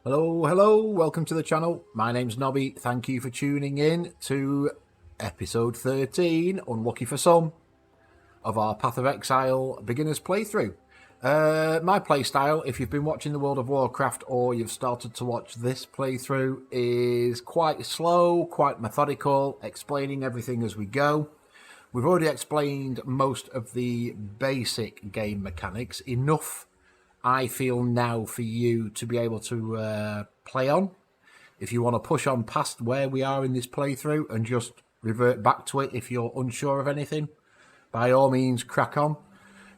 Hello, welcome to the channel. My name's Nobby. Thank you for tuning in to episode 13, unlucky for some, of our Path of Exile Beginners playthrough. My playstyle, if you've been watching the World of Warcraft or you've started to watch this playthrough, is quite slow, quite methodical, explaining everything as we go. We've already explained most of the basic game mechanics, enough I feel now for you to be able to play on. If you want to push on past where we are in this playthrough and just revert back to it if you're unsure of anything, by all means crack on.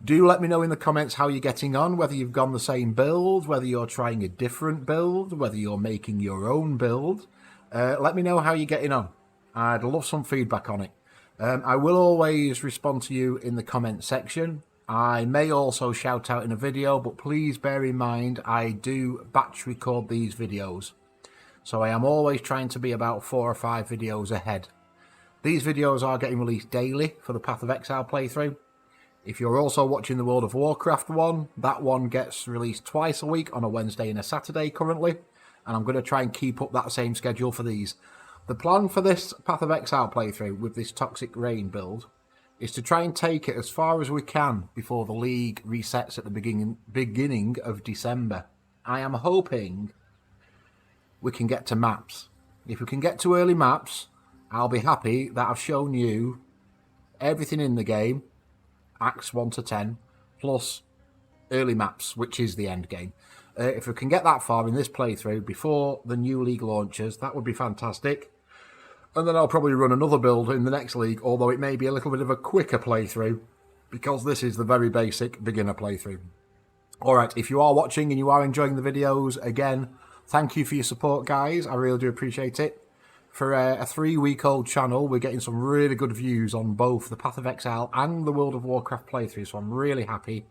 Do let me know in the comments how you're getting on, whether you've gone the same build, whether you're trying a different build, whether you're making your own build. Let me know how you're getting on. I'd love some feedback on it. I will always respond to you in the comment section. I may also shout out in a video, but please bear in mind I do batch record these videos. So I am always trying to be about 4 or 5 videos ahead. These videos are getting released daily for the Path of Exile playthrough. If you're also watching the World of Warcraft one, that one gets released twice a week on a Wednesday and a Saturday currently. And I'm going to try and keep up that same schedule for these. The plan for this Path of Exile playthrough with this Toxic Rain build is to try and take it as far as we can before the league resets at the beginning of December. I am hoping we can get to maps. If we can get to early maps, I'll be happy that I've shown you everything in the game, Acts 1 to 10, plus early maps, which is the end game. If we can get that far in this playthrough before the new league launches, that would be fantastic. And then I'll probably run another build in the next league, although it may be a little bit of a quicker playthrough, because this is the very basic beginner playthrough. Alright, if you are watching and you are enjoying the videos, again, thank you for your support, guys. I really do appreciate it. For a 3-week-old channel, we're getting some really good views on both the Path of Exile and the World of Warcraft playthrough, so I'm really happy.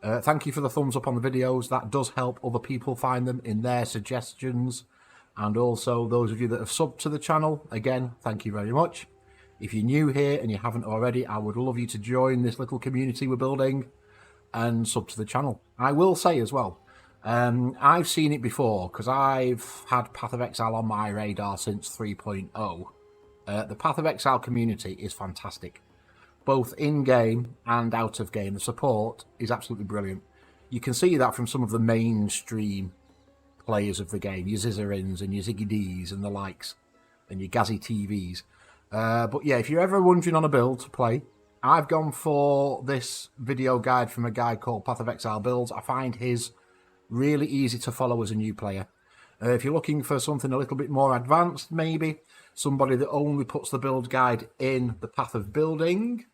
Thank you for the thumbs up on the videos. That does help other people find them in their suggestions. And also those of you that have subbed to the channel, again, thank you very much. If you're new here and you haven't already, I would love you to join this little community we're building and sub to the channel. I will say as well, I've seen it before because I've had Path of Exile on my radar since 3.0. The Path of Exile community is fantastic. Both in-game and out of game, the support is absolutely brilliant. You can see that from some of the mainstream players of the game, your Zizarins and your Ziggy Ds and the likes, and your Gazzy TVs. But yeah, if you're ever wondering on a build to play, I've gone for this video guide from a guy called Path of Exile Builds. I find his really easy to follow as a new player. If you're looking for something a little bit more advanced, maybe somebody that only puts the build guide in the Path of Building,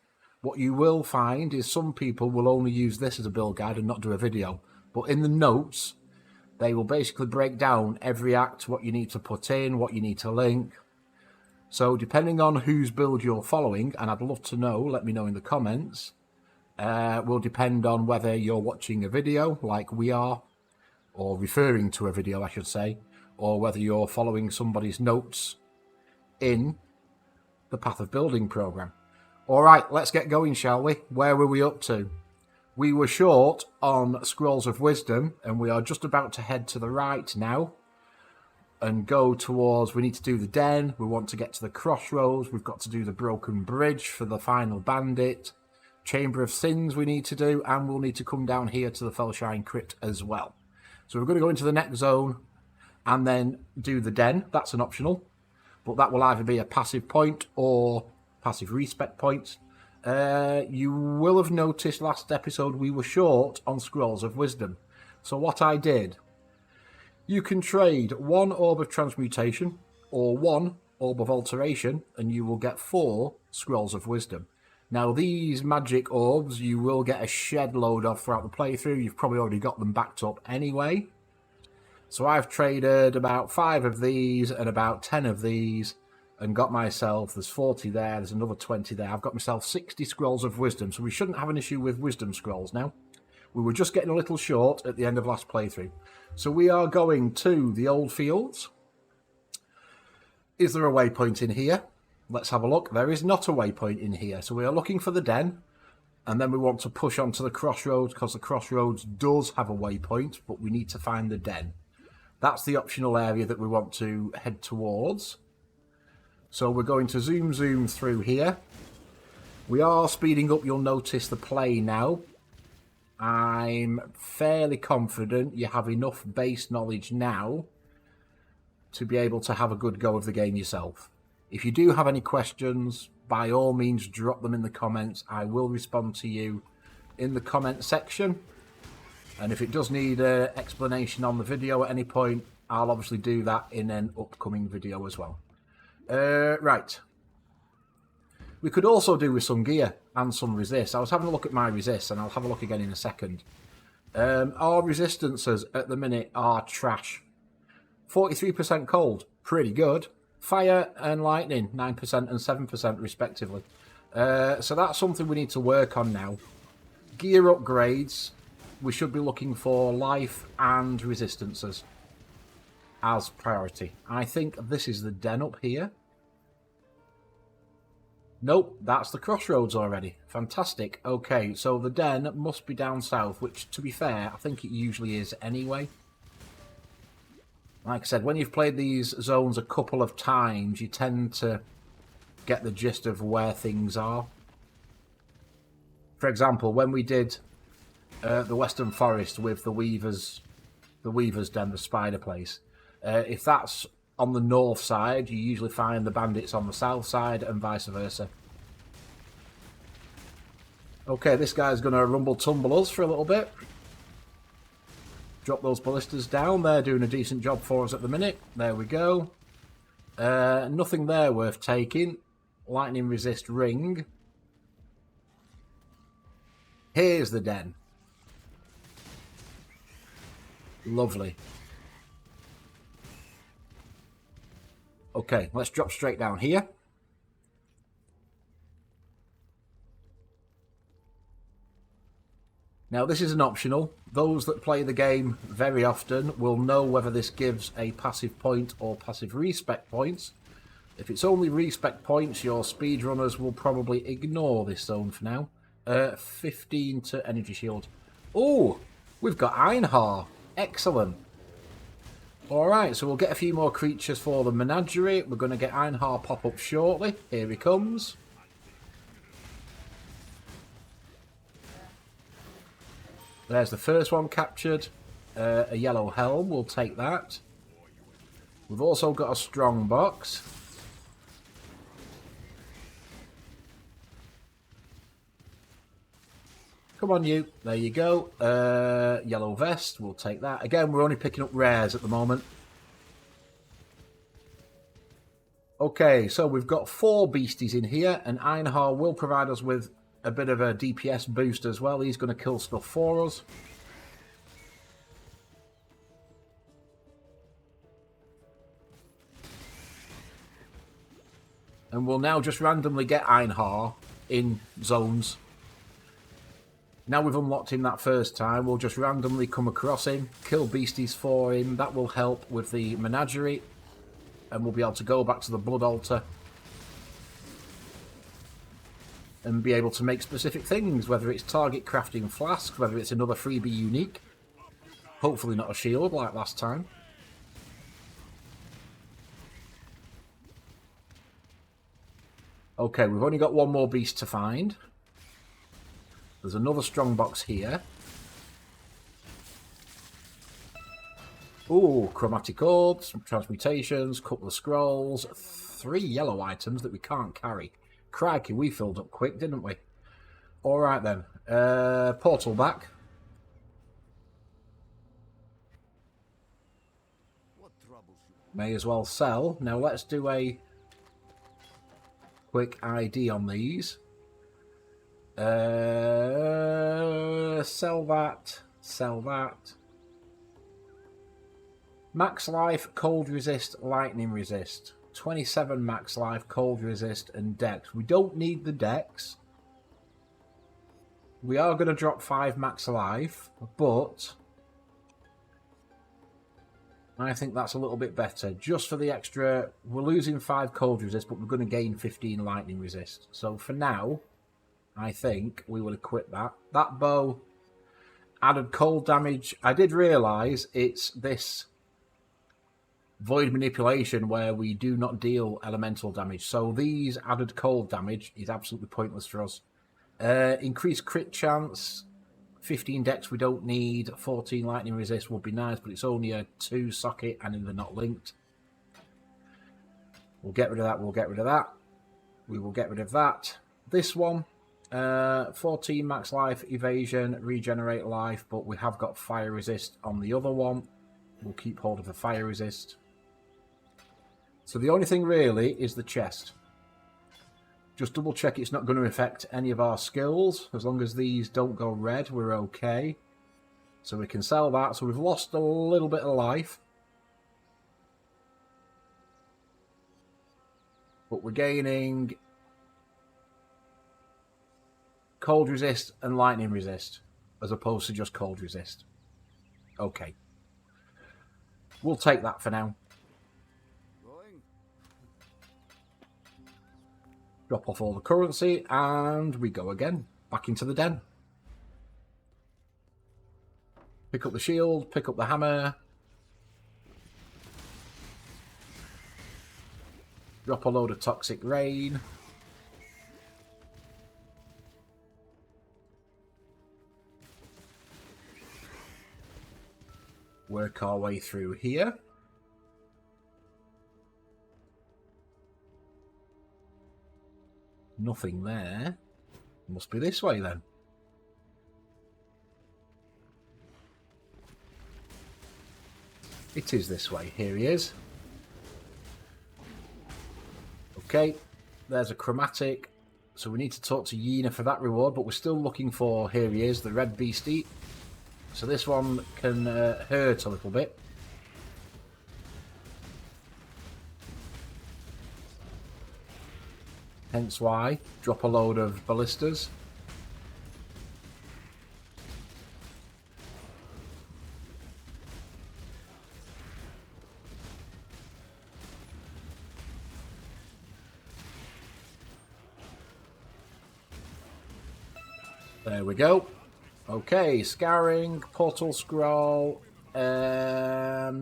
what you will find is some people will only use this as a build guide and not do a video. But in the notes, they will basically break down every act, what you need to put in, what you need to link. So depending on whose build you're following, and I'd love to know, let me know in the comments, will depend on whether you're watching a video like we are, or referring to a video, I should say, or whether you're following somebody's notes in the Path of Building program. All right, let's get going, shall we? Where were we up to? We were short on Scrolls of Wisdom, and we are just about to head to the right now and go towards, we need to do the Den, we want to get to the Crossroads, we've got to do the Broken Bridge for the final bandit, Chamber of Sins we need to do, and we'll need to come down here to the Fellshine Crypt as well. So we're going to go into the next zone and then do the Den. That's an optional, but that will either be a passive point or passive respec point. You will have noticed last episode we were short on Scrolls of Wisdom. So what I did, you can trade 1 Orb of Transmutation or 1 Orb of Alteration and you will get 4 Scrolls of Wisdom. Now these magic orbs you will get a shed load of throughout the playthrough. You've probably already got them backed up anyway. So I've traded about 5 of these and about 10 of these and got myself, there's 40 there, there's another 20 there. I've got myself 60 Scrolls of Wisdom, so we shouldn't have an issue with Wisdom Scrolls now. We were just getting a little short at the end of last playthrough. So we are going to the Old Fields. Is there a waypoint in here? Let's have a look. There is not a waypoint in here. So we are looking for the Den. And then we want to push on to the Crossroads because the Crossroads does have a waypoint, but we need to find the Den. That's the optional area that we want to head towards. So we're going to zoom through here. We are speeding up, you'll notice, the play now. I'm fairly confident you have enough base knowledge now to be able to have a good go of the game yourself. If you do have any questions, by all means drop them in the comments. I will respond to you in the comment section. And if it does need an explanation on the video at any point, I'll obviously do that in an upcoming video as well. Right. We could also do with some gear and some resist. I was having a look at my resist, and I'll have a look again in a second. Our resistances at the minute are trash. 43% cold, pretty good. Fire and lightning, 9% and 7% respectively. So that's something we need to work on now. Gear upgrades, we should be looking for life and resistances as priority. I think this is the den up here. Nope, that's the Crossroads already. Fantastic. Okay, so the den must be down south, which, to be fair, I think it usually is anyway. Like I said, when you've played these zones a couple of times, you tend to get the gist of where things are. For example, when we did the Western Forest with the Weaver's Den, the spider place, if that's on the north side, you usually find the bandits on the south side and vice versa. Okay, this guy's going to rumble tumble us for a little bit. Drop those ballistas down. They're doing a decent job for us at the minute. There we go. Nothing there worth taking. Lightning resist ring. Here's the den. Lovely. Okay, let's drop straight down here. Now this is an optional. Those that play the game very often will know whether this gives a passive point or passive respec points. If it's only respec points, your speedrunners will probably ignore this zone for now. 15 to energy shield. Oh, we've got Einhar. Excellent. Alright, so we'll get a few more creatures for the menagerie. We're going to get Einhar pop up shortly. Here he comes. There's the first one captured. A yellow helm, we'll take that. We've also got a strong box. Come on, you. There you go. Yellow vest. We'll take that. Again, we're only picking up rares at the moment. Okay, so we've got 4 beasties in here, and Einhar will provide us with a bit of a DPS boost as well. He's going to kill stuff for us. And we'll now just randomly get Einhar in zones. Now we've unlocked him that first time, we'll just randomly come across him, kill beasties for him. That will help with the menagerie, and we'll be able to go back to the blood altar and be able to make specific things, whether it's target crafting flasks, whether it's another freebie unique. Hopefully not a shield like last time. Okay, we've only got one more beast to find. There's another strong box here. Ooh, chromatic orbs, some transmutations, couple of scrolls, 3 yellow items that we can't carry. Crikey, we filled up quick, didn't we? Alright then. Portal back. May as well sell. Now let's do a quick ID on these. Sell that. Sell that. Max life, cold resist, lightning resist. 27 max life, cold resist, and dex. We don't need the dex. We are going to drop 5 max life, but I think that's a little bit better. Just for the extra, we're losing 5 cold resist, but we're going to gain 15 lightning resist. So for now, I think we will equip that. That bow added cold damage. I did realise it's this Void Manipulation, where we do not deal elemental damage. So these added cold damage is absolutely pointless for us. Increased crit chance, 15 dex we don't need, 14 lightning resist would be nice, but it's only a 2 socket and they're not linked. We'll get rid of that, we'll get rid of that. We will get rid of that. This one, 14 max life, evasion, regenerate life, but we have got fire resist on the other one. We'll keep hold of the fire resist. So the only thing really is the chest. Just double check it's not going to affect any of our skills. As long as these don't go red, we're okay. So we can sell that. So we've lost a little bit of life. But we're gaining cold resist and lightning resist, as opposed to just cold resist. Okay. We'll take that for now. Drop off all the currency, and we go again. Back into the den. Pick up the shield, pick up the hammer. Drop a load of Toxic Rain. Work our way through here. Nothing there. Must be this way then. It is this way. Here he is. Okay, there's a chromatic. So we need to talk to Einhar for that reward, but we're still looking for, here he is, the red beastie. So this one can hurt a little bit. Hence why, drop a load of ballistas. There we go. Okay, scouring, portal scroll, not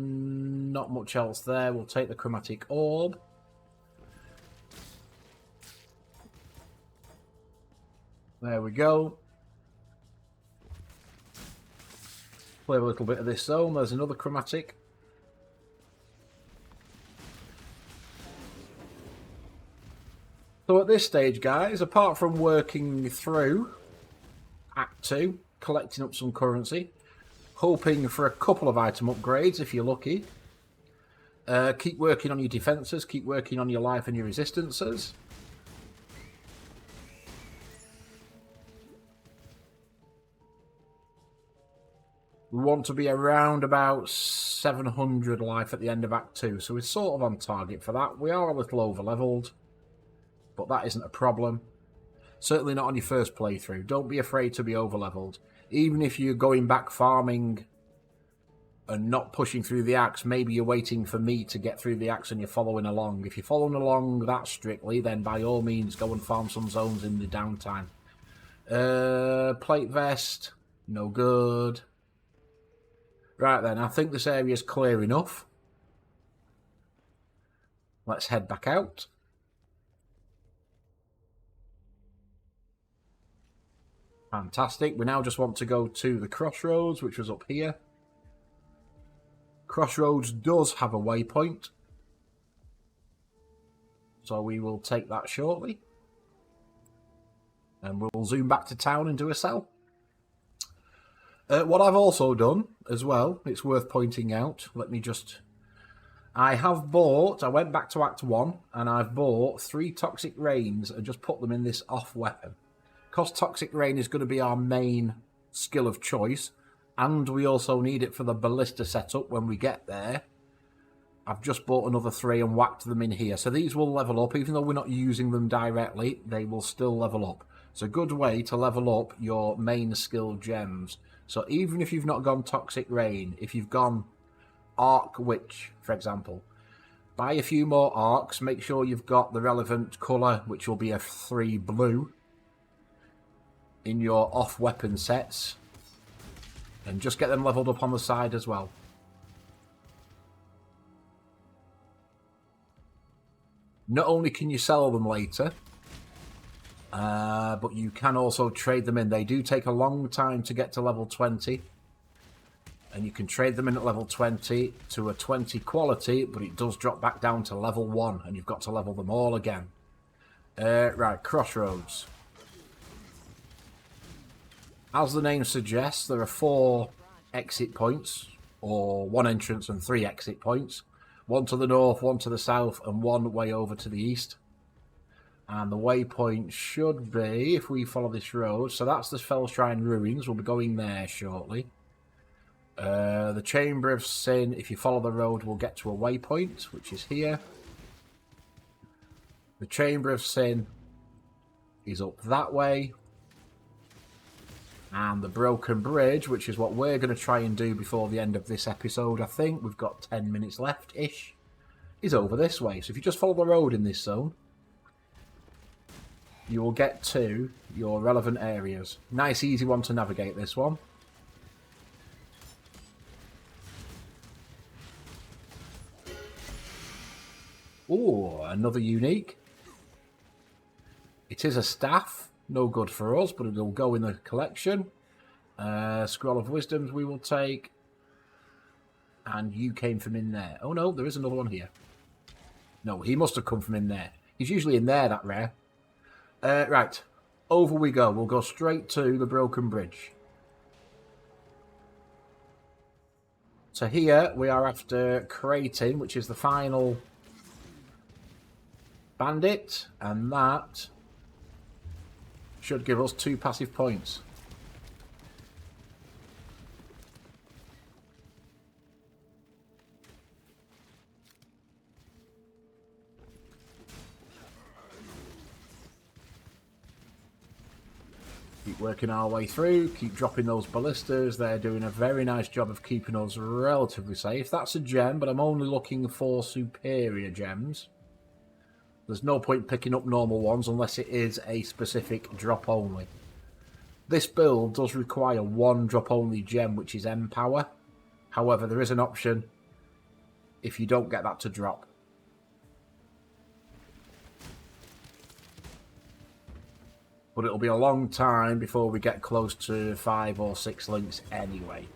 much else there. We'll take the chromatic orb. There we go. Play a little bit of this zone. There's another chromatic. So at this stage, guys, apart from working through Act 2, collecting up some currency, hoping for a couple of item upgrades if you're lucky, keep working on your defences, keep working on your life and your resistances. We want to be around about 700 life at the end of Act 2, so we're sort of on target for that. We are a little over-leveled, but that isn't a problem. Certainly not on your first playthrough. Don't be afraid to be over-leveled. Even if you're going back farming and not pushing through the axe, maybe you're waiting for me to get through the axe and you're following along. If you're following along that strictly, then by all means go and farm some zones in the downtime. Plate vest, no good. Right then, I think this area is clear enough. Let's head back out. Fantastic. We now just want to go to the Crossroads, which was up here. Crossroads does have a waypoint, so we will take that shortly. And we'll zoom back to town and do a sell. What I've also done as well, it's worth pointing out, I went back to Act 1 and I've bought 3 Toxic Rains and just put them in this off weapon. Because Toxic Rain is going to be our main skill of choice, and we also need it for the ballista setup when we get there, I've just bought another 3 and whacked them in here. So these will level up, even though we're not using them directly, they will still level up. It's a good way to level up your main skill gems. So even if you've not gone Toxic Rain, if you've gone Arc Witch, for example, buy a few more arcs, make sure you've got the relevant colour, which will be a 3 blue, in your off-weapon sets, and just get them leveled up on the side as well. Not only can you sell them later, but you can also trade them in. They do take a long time to get to level 20. And you can trade them in at level 20 to a 20 quality, but it does drop back down to level 1, and you've got to level them all again. Right, Crossroads. As the name suggests, there are 4 exit points, or 1 entrance and 3 exit points. 1 to the north, 1 to the south, and 1 way over to the east. And the waypoint should be, if we follow this road, so that's the Fellshrine Ruins. We'll be going there shortly. The Chamber of Sin, if you follow the road, we'll get to a waypoint, which is here. The Chamber of Sin is up that way. And the Broken Bridge, which is what we're going to try and do before the end of this episode, I think. We've got 10 minutes left-ish. Is over this way. So if you just follow the road in this zone, you will get to your relevant areas. Nice, easy one to navigate, this one. Oh, another unique. It is a staff. No good for us, but it'll go in the collection. Scroll of Wisdoms we will take. And you came from in there. Oh no, there is another one here. No, he must have come from in there. He's usually in there, that rare. Right, over we go. We'll go straight to the Broken Bridge. So here we are after Kraityn, which is the final bandit, and that should give us 2 passive points. Keep working our way through, keep dropping those ballistas. They're doing a very nice job of keeping us relatively safe. That's a gem, but I'm only looking for superior gems. There's no point picking up normal ones unless it is a specific drop only. This build does require 1 drop only gem, which is Empower. However, there is an option if you don't get that to drop. But it'll be a long time before we get close to 5 or 6 links anyway.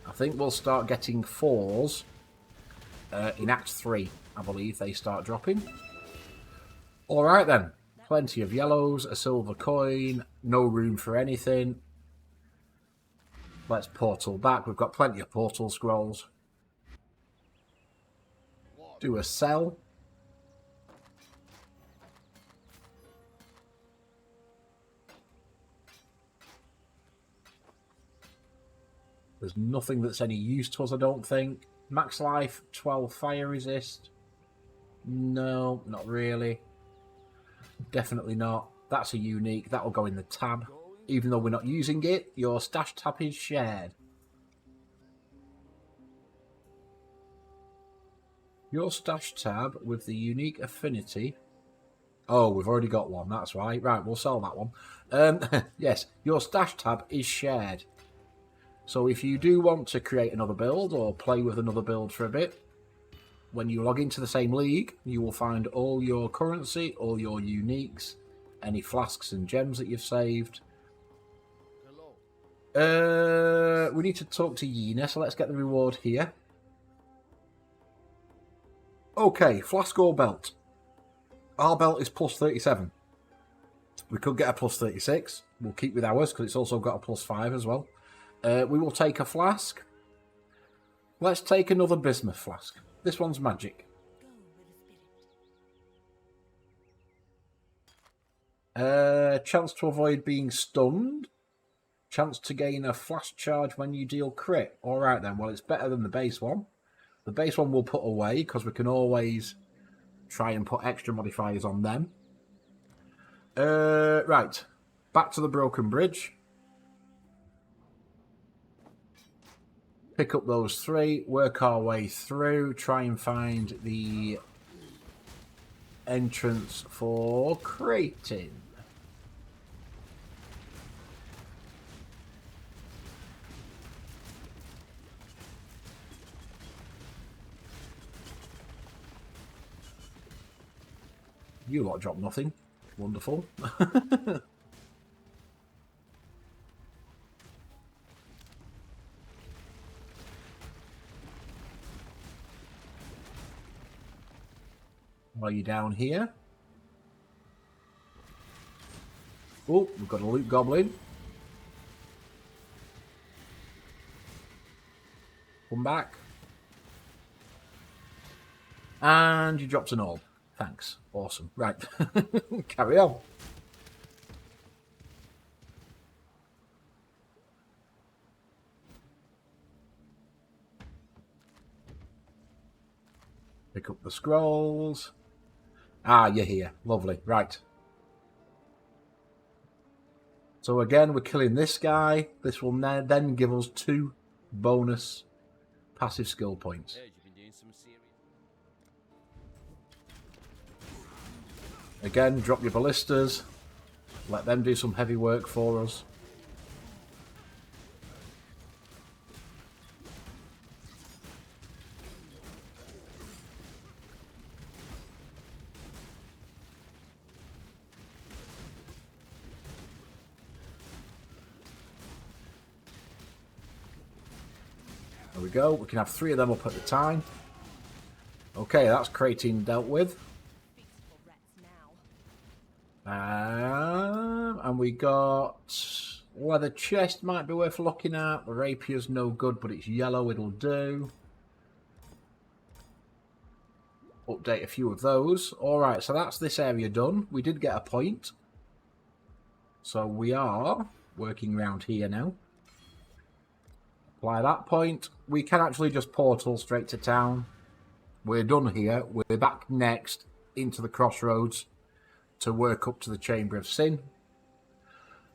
I think we'll start getting 4s in Act 3, I believe they start dropping. Alright then, plenty of yellows, a silver coin, no room for anything. Let's portal back, we've got plenty of portal scrolls. Do a sell. There's nothing that's any use to us, I don't think. Max life, 12 fire resist. No, not really. Definitely not. That's a unique. That'll go in the tab. Even though we're not using it, your stash tab is shared. Your stash tab with the unique affinity. Oh, we've already got one. That's right. Right, we'll sell that one. Yes, your stash tab is shared. So if you do want to create another build or play with another build for a bit, when you log into the same league, you will find all your currency, all your uniques, any flasks and gems that you've saved. We need to talk to Yena, so let's get the reward here. Okay, flask or belt. Our belt is plus 37. We could get a plus 36. We'll keep with ours because it's also got a plus 5 as well. We will take a flask. Let's take another bismuth flask. This one's magic. Chance to avoid being stunned. Chance to gain a flash charge when you deal crit. Alright then, well it's better than the base one. The base one we'll put away because we can always try and put extra modifiers on them. Right, back to the Broken Bridge. Pick up those 3, work our way through, try and find the entrance for Kraityn. You lot drop nothing. Wonderful. While you're down here. Oh, we've got a loot goblin. Come back. And you dropped an orb. Thanks. Awesome. Right. Carry on. Pick up the scrolls. Ah, you're here. Lovely. Right. So again, we're killing this guy. This will then give us 2 bonus passive skill points. Again, drop your ballistas. Let them do some heavy work for us. There we go. We can have 3 of them up at a time. Okay, that's Kraityn dealt with. And we got leather chest, might be worth looking at. The rapier's no good, but it's yellow, it'll do. Update a few of those. Alright, so that's this area done. We did get a point. So we are working around here now. Apply that point. We can actually just portal straight to town. We're done here. We're back next into the Crossroads to work up to the Chamber of Sin.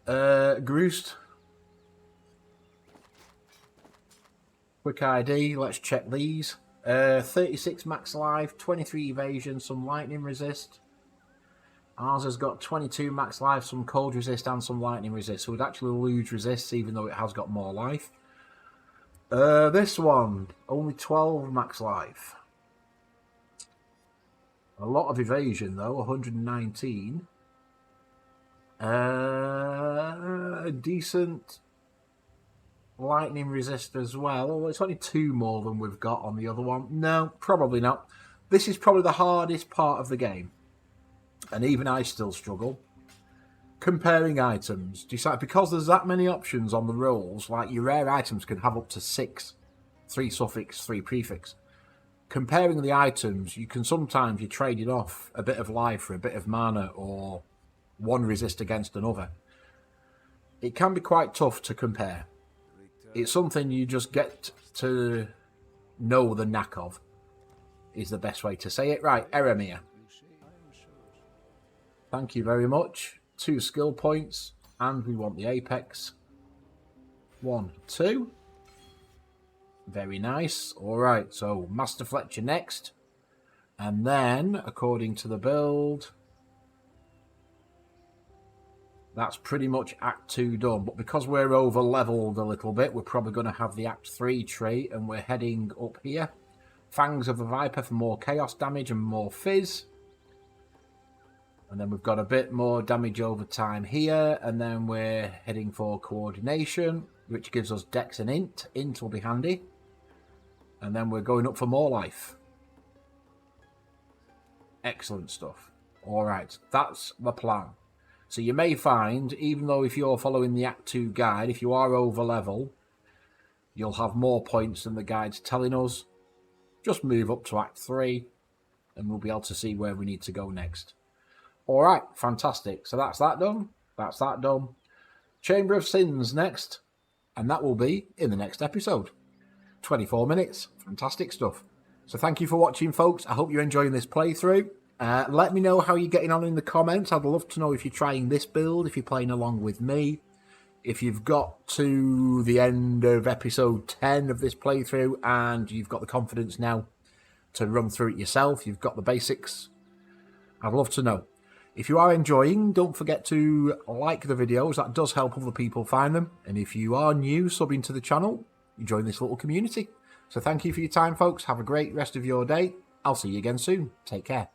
Groost. Quick ID. Let's check these. 36 max life, 23 evasion, some lightning resist. Ours has got 22 max life, some cold resist and some lightning resist. So we'd actually lose resists even though it has got more life. This one, only 12 max life. A lot of evasion though, 119. Decent lightning resist as well. Oh, it's only 2 more than we've got on the other one. No, probably not. This is probably the hardest part of the game. And even I still struggle. Comparing items. Decide, because there's that many options on the rolls, like your rare items can have up to 6. 3 suffix, 3 prefix. Comparing the items, you can sometimes you're trading off a bit of life for a bit of mana or one resist against another. It can be quite tough to compare. It's something you just get to know the knack of, is the best way to say it. Right, Eremir. Thank you very much. 2 skill points, and we want the Apex. 1, 2. Very nice. Alright, so Master Fletcher next. And then, according to the build, that's pretty much Act 2 done. But because we're over-leveled a little bit, we're probably going to have the Act 3 trait, and we're heading up here. Fangs of the Viper for more chaos damage and more fizz. And then we've got a bit more damage over time here, and then we're heading for coordination, which gives us Dex and Int. Int will be handy. And then we're going up for more life. Excellent stuff. Alright, that's the plan. So you may find, even though if you're following the Act 2 guide, if you are over level, you'll have more points than the guide's telling us. Just move up to Act 3, and we'll be able to see where we need to go next. Alright, fantastic. So that's that done. That's that done. Chamber of Sins next. And that will be in the next episode. 24 minutes. Fantastic stuff. So thank you for watching, folks. I hope you're enjoying this playthrough. Let me know how you're getting on in the comments. I'd love to know if you're trying this build, if you're playing along with me. If you've got to the end of episode 10 of this playthrough and you've got the confidence now to run through it yourself, you've got the basics, I'd love to know. If you are enjoying, don't forget to like the videos. That does help other people find them. And if you are new, subbing to the channel, you join this little community. So thank you for your time, folks. Have a great rest of your day. I'll see you again soon. Take care.